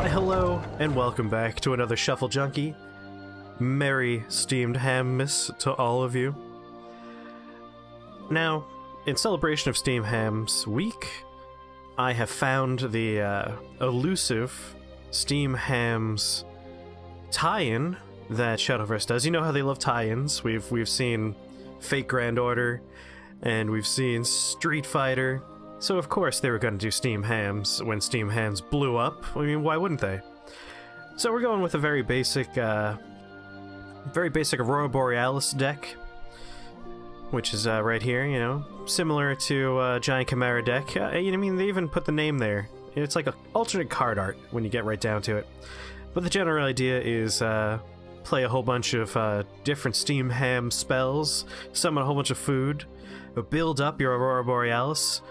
Hello, and welcome back to another Shuffle Junkie. Merry steamed ham-miss to all of you. Now, in celebration of Steam Hams Week, I have found the elusive Steam Hams tie-in that Shadowverse does. You know how they love tie-ins. We've seen Fate Grand Order, and we've seen Street Fighter. So of course they were going to do Steam Hams when Steam Hams blew up. I mean, why wouldn't they? So we're going with a very basic Aurora Borealis deck, which is right here, you know, similar to Giant Chimera deck. I mean, they even put the name there. It's like an alternate card art when you get right down to it. But the general idea is play a whole bunch of different Steam Ham spells, summon a whole bunch of food, build up your Aurora Borealis,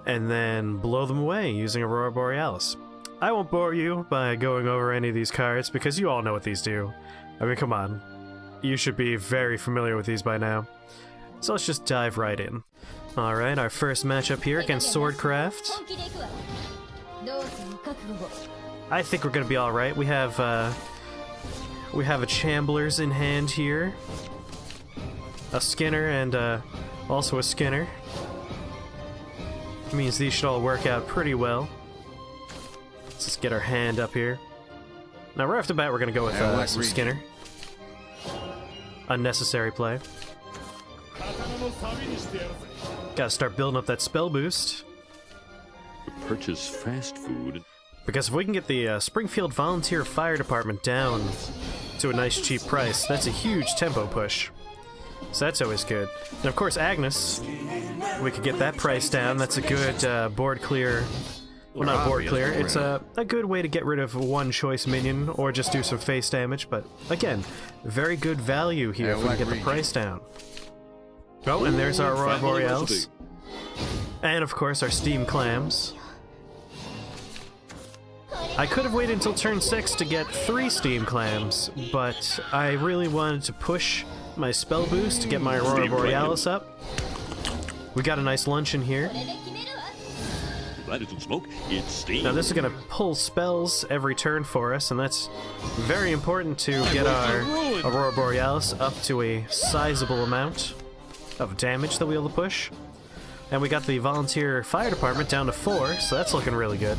and then blow them away using Aurora Borealis. I won't bore you by going over any of these cards because you all know what these do. I mean, come on. You should be very familiar with these by now. So let's just dive right in. Alright, our first matchup here against Swordcraft. I think we're gonna be alright. We have a Chamblers in hand here. A Skinner and also a Skinner. Means these should all work out pretty well. Let's just get our hand up here. Now right off the bat we're gonna go with some Skinner. Unnecessary play. Gotta start building up that spell boost. Purchase fast food. Because if we can get the Springfield Volunteer Fire Department down to a nice cheap price, that's a huge tempo push. So that's always good. And of course Agnes, we could get that price down. That's a good board clear. Well, not board clear. It's a good way to get rid of one choice minion or just do some face damage. But again, very good value here if we can get the price down. Oh, and there's our Aurora Borealis. And of course our Steam Clams. I could have waited until turn 6 to get 3 Steam Clams, but I really wanted to push my spell boost to get my Aurora Borealis up. We got a nice lunch in here. Now this is going to pull spells every turn for us, and that's very important to get our Aurora Borealis up to a sizable amount of damage that we'll be able to push. And we got the Volunteer Fire Department down to 4, so that's looking really good.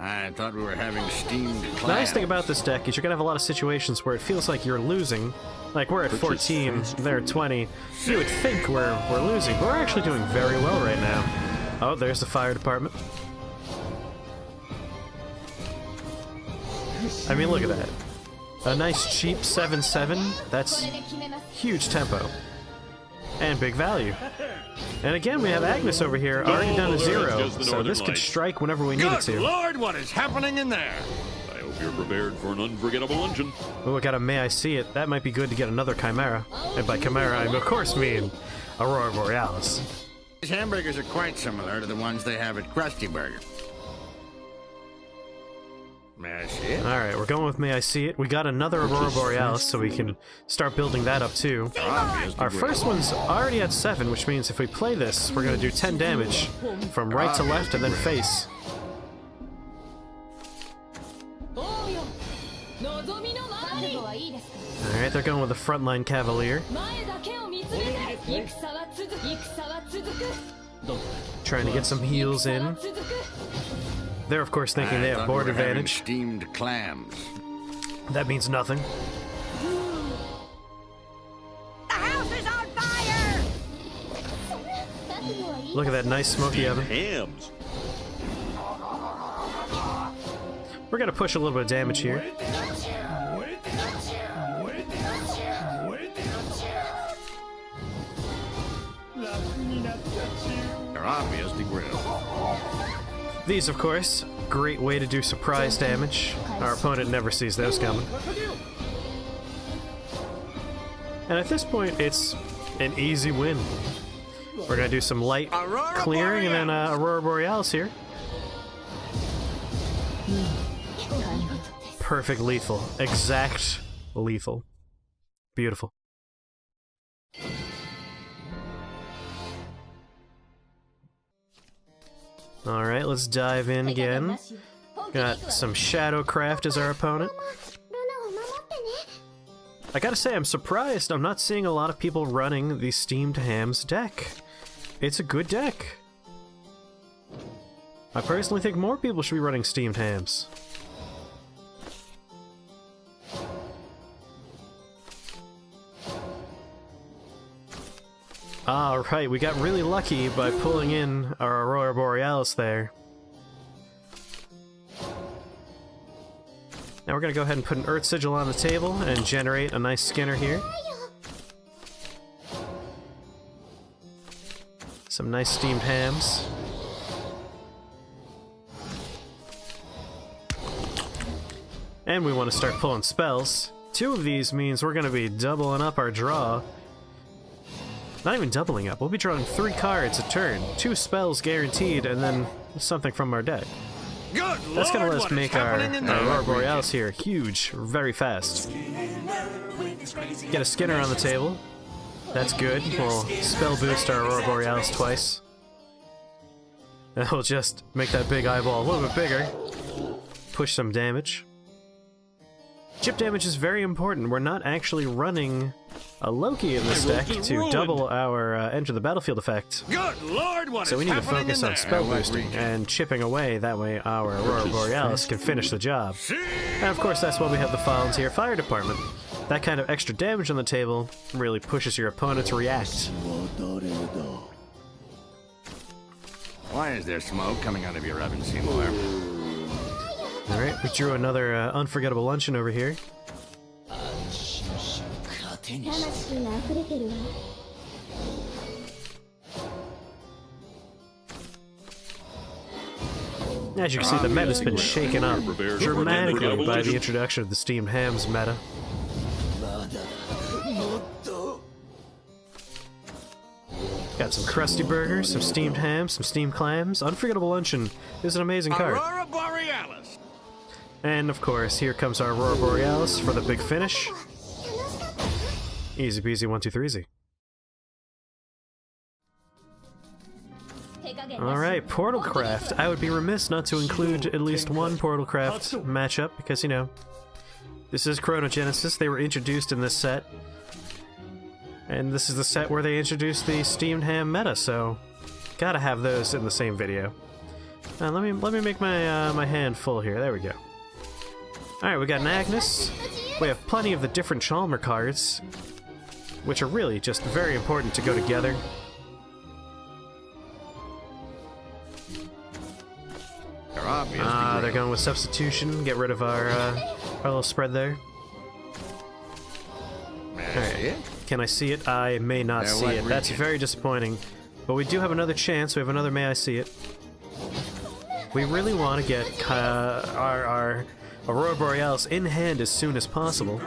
I thought we were having steamed clams. The nice thing about this deck is you're going to have a lot of situations where it feels like you're losing. Like we're at 14, they're at 20. You would think we're losing, but we're actually doing very well right now. Oh, there's the fire department. I mean, look at that. A nice cheap 7/7. That's huge tempo. And big value. And again, we have Agnes over here, already down to 0, so this could strike whenever we need it to. Good Lord, what is happening in there? I hope you're prepared for an unforgettable luncheon. Oh, I got a May I See It. That might be good to get another Chimera. And by Chimera, I of course mean Aurora Borealis. These hamburgers are quite similar to the ones they have at Krusty Burger. May I see it? Alright, we're going with May I See It. We got another Aurora Borealis, so we can start building that up too. Our first one's already at 7, which means if we play this, we're going to do 10 damage from right to left and then face. Alright, they're going with the Frontline Cavalier. Trying to get some heals in. They're of course thinking they have board advantage. Steamed clams. That means nothing. The house is on fire! Look at that nice smoky oven. Hams. We're gonna push a little bit of damage here. They're obviously grilled. These, of course, great way to do surprise damage. Our opponent never sees those coming. And at this point, it's an easy win. We're gonna do some light clearing and then Aurora Borealis here. Perfect lethal. Exact lethal. Beautiful. Alright, let's dive in again. Got some Shadowcraft as our opponent. I gotta say, I'm surprised I'm not seeing a lot of people running the Steamed Hams deck. It's a good deck. I personally think more people should be running Steamed Hams. Alright, we got really lucky by pulling in our Aurora Borealis there. Now we're gonna go ahead and put an Earth Sigil on the table and generate a nice Skinner here. Some nice Steamed Hams. And we want to start pulling spells. 2 of these means we're gonna be doubling up our draw. Not even doubling up, we'll be drawing 3 cards a turn. 2 spells guaranteed, and then something from our deck. Good That's gonna Lord, let us what make is our happening in Aurora there? Borealis here huge, very fast. Get a Skinner on the table. That's good. We'll spell boost our Aurora Borealis twice. And we'll just make that big eyeball a little bit bigger. Push some damage. Chip damage is very important. We're not actually running a Loki in this deck to double our enter the battlefield effect. Good Lord, what So we is need to happening focus in on there? spell What boosting region? and chipping away, that way our Aurora Borealis can finish the job. And of course that's why we have the Volunteer Fire Department. That kind of extra damage on the table really pushes your opponent to react. Why is there smoke coming out of your oven, Seymour? Alright, we drew another unforgettable luncheon over here. As you can see, the meta's been shaken up dramatically by the introduction of the Steamed Hams meta. Got some Krusty Burgers, some Steamed Hams, some Steamed Clams. Unforgettable Luncheon is an amazing card. Aurora Borealis! And of course, here comes our Aurora Borealis for the big finish. Easy peasy, 1, 2, 3, easy. Alright, Portalcraft. I would be remiss not to include at least one Portalcraft matchup, because, you know, this is Chronogenesis. They were introduced in this set. And this is the set where they introduced the Steamed Ham meta, so gotta have those in the same video. Let me make my my hand full here. There we go. Alright, we got an Agnes. We have plenty of the different Chalmer cards, which are really just very important to go together. They're obvious. They're going with substitution. Get rid of our little spread there. Alright, can I see it? I may not see it. That's very disappointing. But we do have another chance. We have another may I see it. We really want to get our Aurora Borealis in hand as soon as possible.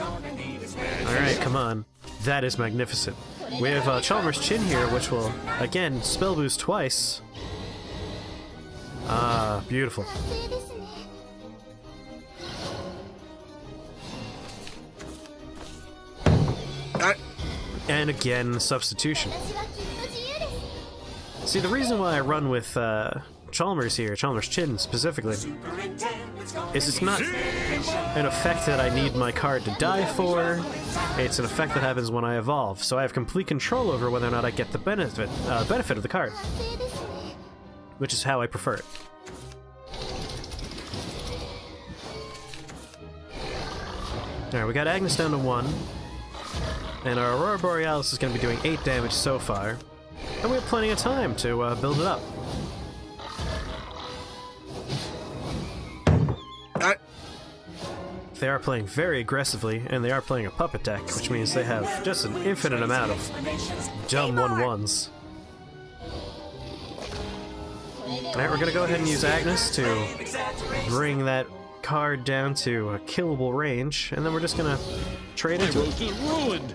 Alright, come on. That is magnificent. We have Chalmers Chin here, which will, again, spell boost twice. Ah, beautiful. And again, substitution. See, the reason why I run with Chalmers here, Chalmers Chin specifically, is it's not an effect that I need my card to die for. It's an effect that happens when I evolve, so I have complete control over whether or not I get the benefit of the card, which is how I prefer it. Alright, we got Agnes down to 1. And our Aurora Borealis is going to be doing 8 damage so far. And we have plenty of time to build it up. They are playing very aggressively, and they are playing a puppet deck, which means they have just an infinite amount of dumb 1/1s. Alright, we're going to go ahead and use Agnes to bring that card down to a killable range, and then we're just going to trade into it. Ruined.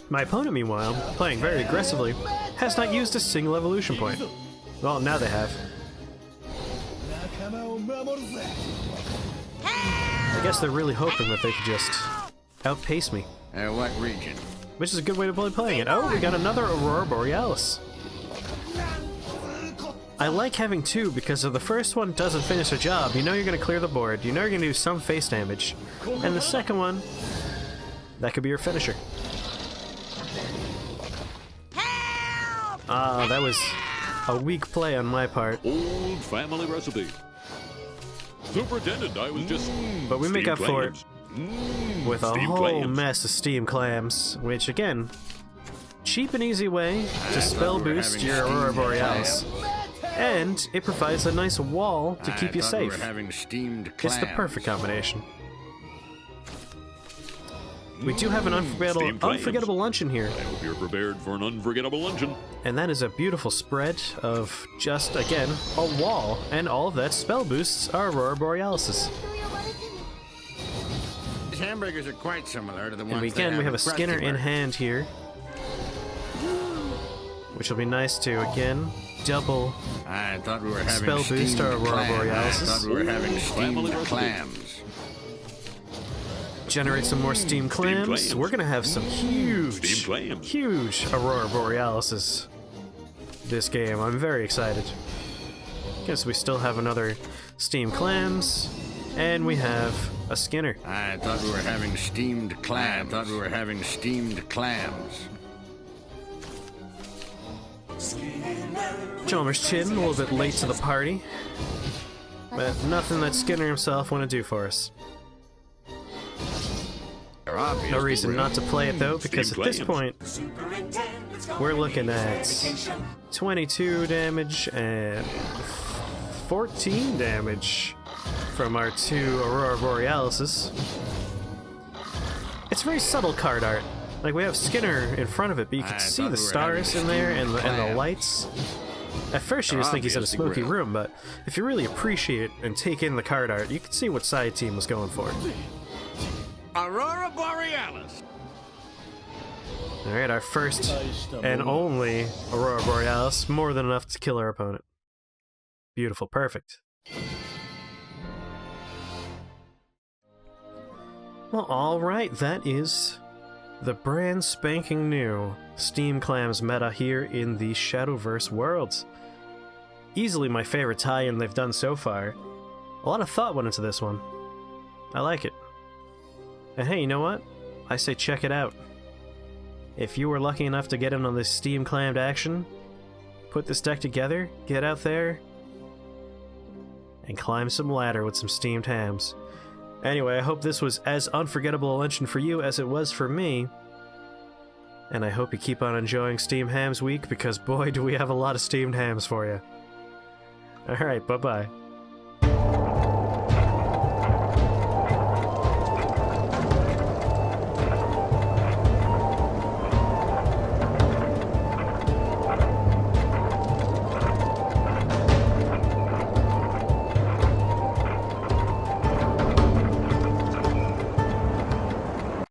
My opponent, meanwhile, playing very aggressively, has not used a single evolution point. Well, now they have. I guess they're really hoping that they could just outpace me. What region? Which is a good way to play playing it. Oh, we got another Aurora Borealis. I like having two because if the first one doesn't finish a job, you know you're going to clear the board, you know you're going to do some face damage. And the second one, that could be your finisher. Ah, that was a weak play on my part. Old family recipe. Superintendent, I was just... But we make up for it with a steamed whole clams. mess of steamed clams, which again, cheap and easy way to spell boost your Aurora Borealis. And it provides a nice wall to keep you We safe. were having steamed It's clams. the perfect combination. We do have an Steamed clams. unforgettable luncheon here, I hope you're prepared for an unforgettable luncheon. and that is a beautiful spread of just, again, a wall, and all of that spell boosts our Aurora Borealises. These hamburgers are quite similar to the ones And they again, we have a at Skinner in Krusty hand here, which will be nice to, again, double. Burger. I thought we were having Spell boost steamed our Aurora clams. Borealises. I thought we were having Family steamed recipe. clams. Generate some more steamed clams. clams. We're gonna have some Steamed huge, clams. huge Aurora Borealises this game. I'm very excited. Guess we still have another steamed clams, and we have a Skinner. I thought we were having steamed clams. I thought we were having steamed clams. Chalmers Chin, a little bit late to the party, but nothing that Skinner himself want to do for us. They're obvious. No reason not to play it though, because at Steamed this point, we're looking at 22 damage and 14 damage from our two Aurora Borealises. It's very subtle card art. Like, we have Skinner in front of it, but you can I see thought the we were stars having in there and steamed the clams. lights. At first you just think he's in a Obviously smoky grilled. room, but if you really appreciate and take in the card art, you can see what side team was going for. Aurora Borealis. Alright, our first and only Aurora Borealis, more than enough to kill our opponent. Beautiful, perfect. Well, alright, that is the brand spanking new Steam Clams meta here in the Shadowverse worlds. Easily my favorite tie-in they've done so far. A lot of thought went into this one. I like it. And hey, you know what? I say check it out. If you were lucky enough to get in on this Steam Clammed action, put this deck together, get out there, and climb some ladder with some steamed hams. Anyway, I hope this was as unforgettable a luncheon for you as it was for me. And I hope you keep on enjoying Steamed Hams Week, because boy do we have a lot of steamed hams for you. Alright, bye-bye.